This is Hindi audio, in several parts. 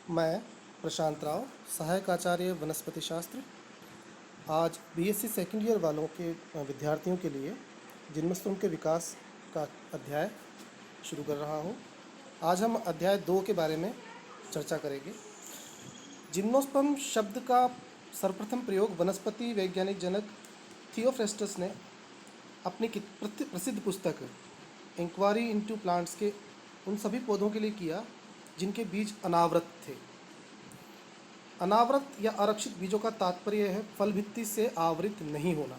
मैं प्रशांत राव, सहायक आचार्य वनस्पति शास्त्र, आज बीएससी सेकेंड ईयर वालों के विद्यार्थियों के लिए जिम्नोस्पर्म के विकास का अध्याय शुरू कर रहा हूँ। आज हम अध्याय 2 के बारे में चर्चा करेंगे। जिम्नोस्पर्म शब्द का सर्वप्रथम प्रयोग वनस्पति वैज्ञानिक जनक थियोफ्रेस्टस ने अपनी प्रसिद्ध पुस्तक इंक्वायरी इनटू प्लांट्स के उन सभी पौधों के लिए किया जिनके बीज अनावृत थे। अनावृत या आरक्षित बीजों का तात्पर्य है फल भित्ति से आवृत नहीं होना।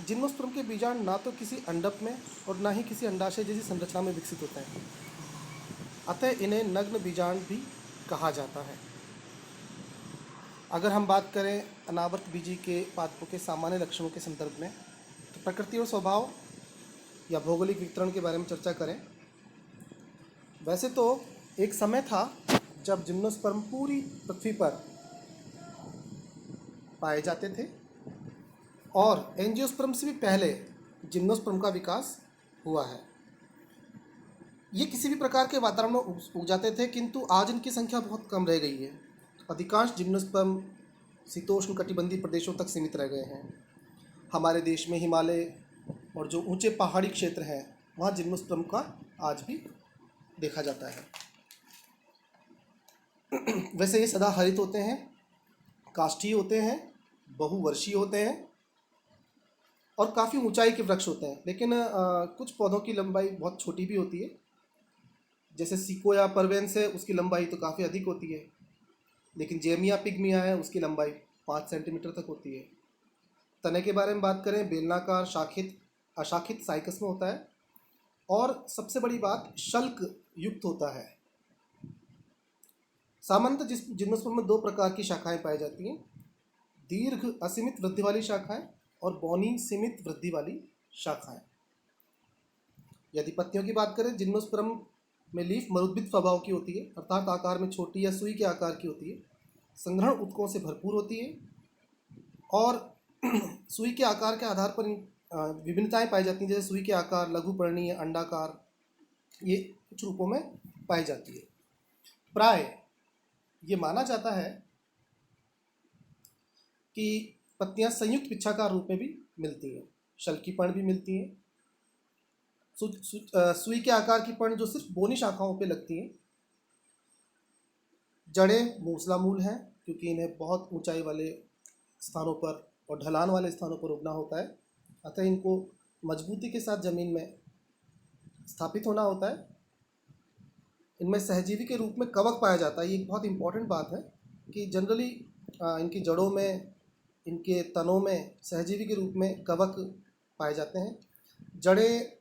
जिम्नोस्पर्म के बीजांड ना तो किसी अंडप में और ना ही किसी अंडाशय जैसी संरचना में विकसित होते हैं, अतः इन्हें नग्न बीजांड भी कहा जाता है। अगर हम बात करें अनावृत बीजी के पादपों के सामान्य लक्षणों के संदर्भ में, तो प्रकृति और स्वभाव या भौगोलिक वितरण के बारे में चर्चा करें। वैसे तो एक समय था जब जिम्नोस्पर्म पूरी पृथ्वी पर पाए जाते थे और एंजियोस्पर्म से भी पहले जिम्नोस्पर्म का विकास हुआ है। ये किसी भी प्रकार के वातावरण में उग जाते थे, किंतु आज इनकी संख्या बहुत कम रह गई है। अधिकांश जिम्नोस्पर्म शीतोष्ण कटिबंधीय प्रदेशों तक सीमित रह गए हैं। हमारे देश में हिमालय और जो ऊंचे पहाड़ी क्षेत्र हैं वहाँ जिम्नोस्पर्म का आज भी देखा जाता है। वैसे ये सदाहरित होते हैं, काष्ठीय होते हैं, बहुवर्षीय होते हैं और काफ़ी ऊंचाई के वृक्ष होते हैं। लेकिन कुछ पौधों की लंबाई बहुत छोटी भी होती है, जैसे सिकोया परवेंस है, उसकी लंबाई तो काफ़ी अधिक होती है। लेकिन जेमिया पिग्मिया है, उसकी लंबाई 5 सेंटीमीटर तक होती है। तने के बारे में बात करें, बेलनाकार, शाखित, अशाखित साइकस में होता है और सबसे बड़ी बात शल्क युक्त होता है। सामान्यतः जिम्नोस्पर्म में 2 प्रकार की शाखाएं पाई जाती हैं, दीर्घ असीमित वृद्धि वाली शाखाएं और बौनी सीमित वृद्धि वाली शाखाएं। यदि पत्तियों की बात करें, जिम्नोस्पर्म में लीफ मरुद्भिद स्वभाव की होती है, अर्थात आकार में छोटी या सुई के आकार की होती है, संग्रहण ऊतकों से भरपूर होती है और सुई के आकार के आधार पर विभिन्नताएं पाई जाती हैं, जैसे सुई के आकार, लघुपर्णीय, अंडाकार, ये कुछ रूपों में पाई जाती है। प्राय ये माना जाता है कि पत्तियां संयुक्त पिच्छाकार रूप में भी मिलती हैं, शल्की पर्ण भी मिलती हैं। सुई के आकार की पर्ण जो सिर्फ बोनी शाखाओं पे लगती हैं। जड़ें मूसला मूल हैं, क्योंकि इन्हें बहुत ऊंचाई वाले स्थानों पर और ढलान वाले स्थानों पर उगना होता है, अतः इनको मजबूती के साथ ज़मीन में स्थापित होना होता है। इनमें सहजीवी के रूप में कवक पाया जाता है। ये एक बहुत इंपॉर्टेंट बात है कि जनरली इनकी जड़ों में, इनके तनों में सहजीवी के रूप में कवक पाए जाते हैं। जड़ें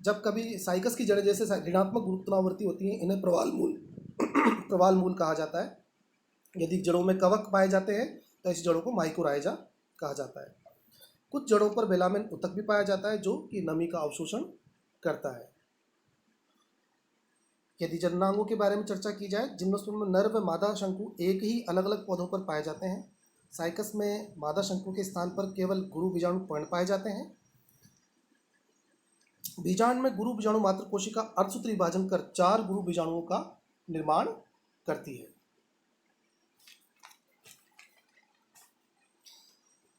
जब कभी साइकस की जड़ें जैसे ऋणात्मक गुरुत्वावर्ती होती हैं, इन्हें प्रवाल मूल कहा जाता है। यदि जड़ों में कवक पाए जाते हैं तो इस जड़ों को माइकोराइजा कहा जाता है। कुछ जड़ों पर वेलामेन ऊतक भी पाया जाता है जो कि नमी का अवशोषण करता है। यदि जननांगों के बारे में चर्चा की जाए, जिम्नोस्पर्म में नर व मादा शंकु एक ही अलग अलग पौधों पर पाए जाते हैं। साइकस में मादा शंकु के स्थान पर केवल गुरु बीजाणु पर्ण पाए जाते हैं। बीजांड में गुरु बीजाणु मात्र कोशिका अर्धसूत्री विभाजन कर 4 गुरु बीजाणुओं का निर्माण करती है,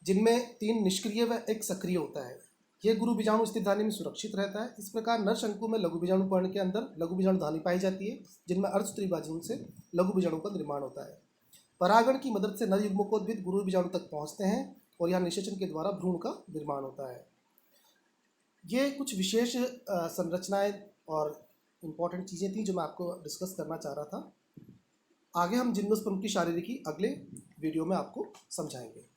जिनमें 3 निष्क्रिय व 1 सक्रिय होता है। यह गुरु बीजाणु स्थित धानी में सुरक्षित रहता है। इस प्रकार नर शंकु में लघु बीजाणु पर्ण के अंदर लघु बीजाणु धानी पाई जाती है, जिनमें अर्धसूत्री विभाजन से लघु बीजाणु का निर्माण होता है। परागण की मदद से नर युग्मकोद्भिद गुरु बीजाणु तक पहुंचते हैं और यहाँ निषेचन के द्वारा भ्रूण का निर्माण होता है। ये कुछ विशेष संरचनाएं और इम्पॉर्टेंट चीज़ें थी जो मैं आपको डिस्कस करना चाह रहा था। आगे हम जिम्नोस्पर्म की शारीरिकी अगले वीडियो में आपको समझाएंगे।